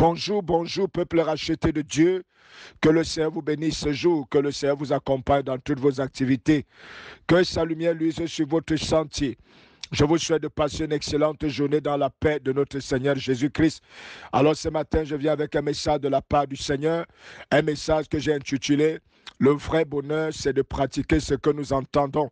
Bonjour, bonjour, peuple racheté de Dieu. Que le Seigneur vous bénisse ce jour, que le Seigneur vous accompagne dans toutes vos activités. Que sa lumière luise sur votre sentier. Je vous souhaite de passer une excellente journée dans la paix de notre Seigneur Jésus-Christ. Alors ce matin, je viens avec un message de la part du Seigneur, un message que j'ai intitulé « Le vrai bonheur, c'est de pratiquer ce que nous entendons ».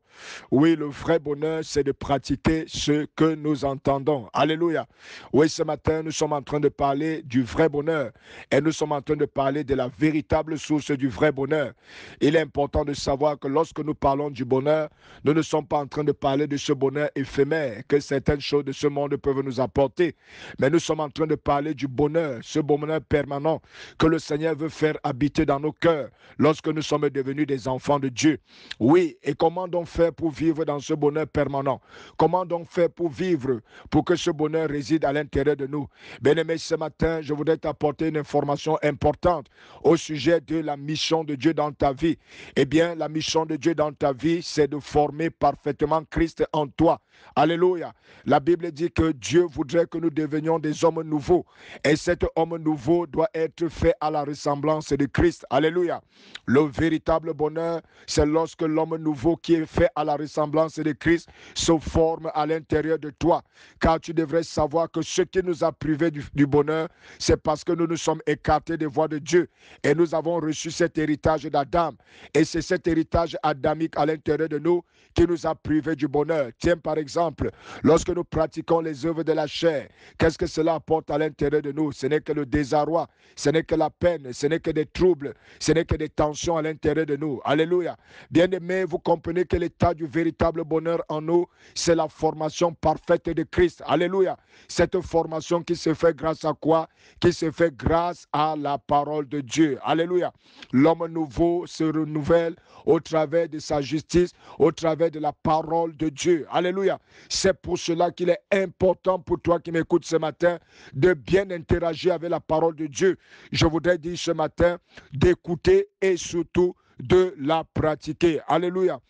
Oui, le vrai bonheur, c'est de pratiquer ce que nous entendons. Alléluia. Oui, ce matin, nous sommes en train de parler du vrai bonheur et nous sommes en train de parler de la véritable source du vrai bonheur. Il est important de savoir que lorsque nous parlons du bonheur, nous ne sommes pas en train de parler de ce bonheur éphémère que certaines choses de ce monde peuvent nous apporter, mais nous sommes en train de parler du bonheur, ce bonheur permanent que le Seigneur veut faire habiter dans nos cœurs lorsque nous sommes devenus des enfants de Dieu. Oui, et comment donc faire pour vivre dans ce bonheur permanent? Comment donc faire pour vivre, pour que ce bonheur réside à l'intérieur de nous? Bien-aimé, ce matin, je voudrais t'apporter une information importante au sujet de la mission de Dieu dans ta vie. Eh bien, la mission de Dieu dans ta vie, c'est de former parfaitement Christ en toi. Alléluia. La Bible dit que Dieu voudrait que nous devenions des hommes nouveaux. Et cet homme nouveau doit être fait à la ressemblance de Christ. Alléluia. Le véritable bonheur, c'est lorsque l'homme nouveau qui est fait à la ressemblance de Christ se forme à l'intérieur de toi. Car tu devrais savoir que ce qui nous a privés du bonheur, c'est parce que nous nous sommes écartés des voies de Dieu. Et nous avons reçu cet héritage d'Adam. Et c'est cet héritage adamique à l'intérieur de nous qui nous a privés du bonheur. Tiens, par exemple, lorsque nous pratiquons les œuvres de la chair, qu'est-ce que cela apporte à l'intérieur de nous? Ce n'est que le désarroi, ce n'est que la peine, ce n'est que des troubles, ce n'est que des tensions à l'intérieur de nous. Alléluia. Bien-aimés, vous comprenez que l'état du véritable bonheur en nous, c'est la formation parfaite de Christ. Alléluia. Cette formation qui se fait grâce à quoi? Qui se fait grâce à la parole de Dieu. Alléluia. L'homme nouveau se renouvelle au travers de sa justice, au travers de la parole de Dieu. Alléluia. C'est pour cela qu'il est important pour toi qui m'écoutes ce matin de bien interagir avec la parole de Dieu. Je voudrais dire ce matin d'écouter et surtout de la pratiquer. Alléluia.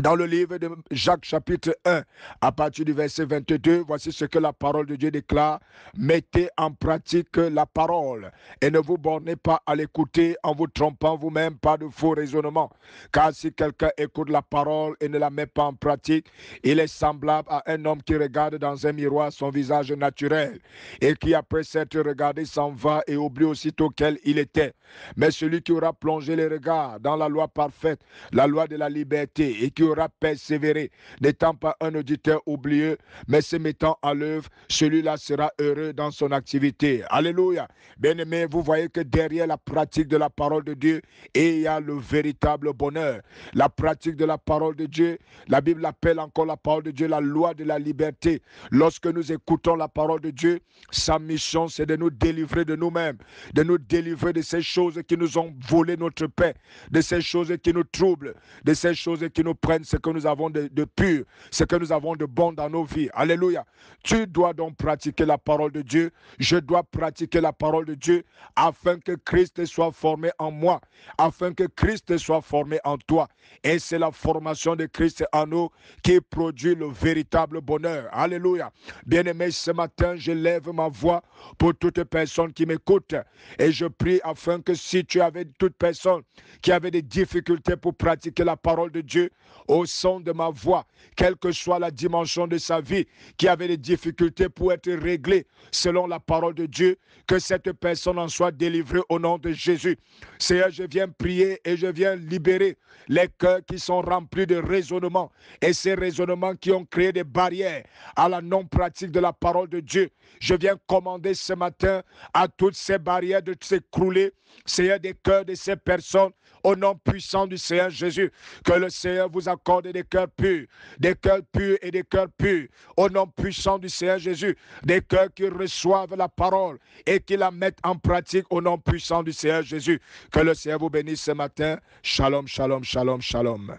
Dans le livre de Jacques chapitre 1, à partir du verset 22, voici ce que la parole de Dieu déclare. Mettez en pratique la parole et ne vous bornez pas à l'écouter en vous trompant vous-même par de faux raisonnements. Car si quelqu'un écoute la parole et ne la met pas en pratique, il est semblable à un homme qui regarde dans un miroir son visage naturel et qui après s'être regardé s'en va et oublie aussitôt quel il était. Mais celui qui aura plongé les regards dans la loi parfaite, la loi de la liberté et qui aura persévéré, n'étant pas un auditeur oublieux, mais se mettant à l'œuvre, celui-là sera heureux dans son activité. Alléluia. Bien-aimés, vous voyez que derrière la pratique de la parole de Dieu, il y a le véritable bonheur. La pratique de la parole de Dieu, la Bible appelle encore la parole de Dieu la loi de la liberté. Lorsque nous écoutons la parole de Dieu, sa mission, c'est de nous délivrer de nous-mêmes, de nous délivrer de ces choses qui nous ont volé notre paix, de ces choses qui nous troublent, de ces choses qui nous prennent ce que nous avons de pur, ce que nous avons de bon dans nos vies. Alléluia. Tu dois donc pratiquer la parole de Dieu. Je dois pratiquer la parole de Dieu afin que Christ soit formé en moi, afin que Christ soit formé en toi. Et c'est la formation de Christ en nous qui produit le véritable bonheur. Alléluia. Bien-aimé, ce matin, je lève ma voix pour toute personne qui m'écoute et je prie afin que si tu avais toute personne qui avait des difficultés pour pratiquer la parole de Dieu, au son de ma voix, quelle que soit la dimension de sa vie, qui avait des difficultés pour être réglée selon la parole de Dieu, que cette personne en soit délivrée au nom de Jésus. Seigneur, je viens prier et je viens libérer les cœurs qui sont remplis de raisonnements et ces raisonnements qui ont créé des barrières à la non-pratique de la parole de Dieu. Je viens commander ce matin à toutes ces barrières de s'écrouler, Seigneur, des cœurs de ces personnes au nom puissant du Seigneur Jésus. Que le Seigneur vous accorde des cœurs purs et des cœurs purs. Au nom puissant du Seigneur Jésus, des cœurs qui reçoivent la parole et qui la mettent en pratique au nom puissant du Seigneur Jésus. Que le Seigneur vous bénisse ce matin. Shalom, shalom, shalom, shalom.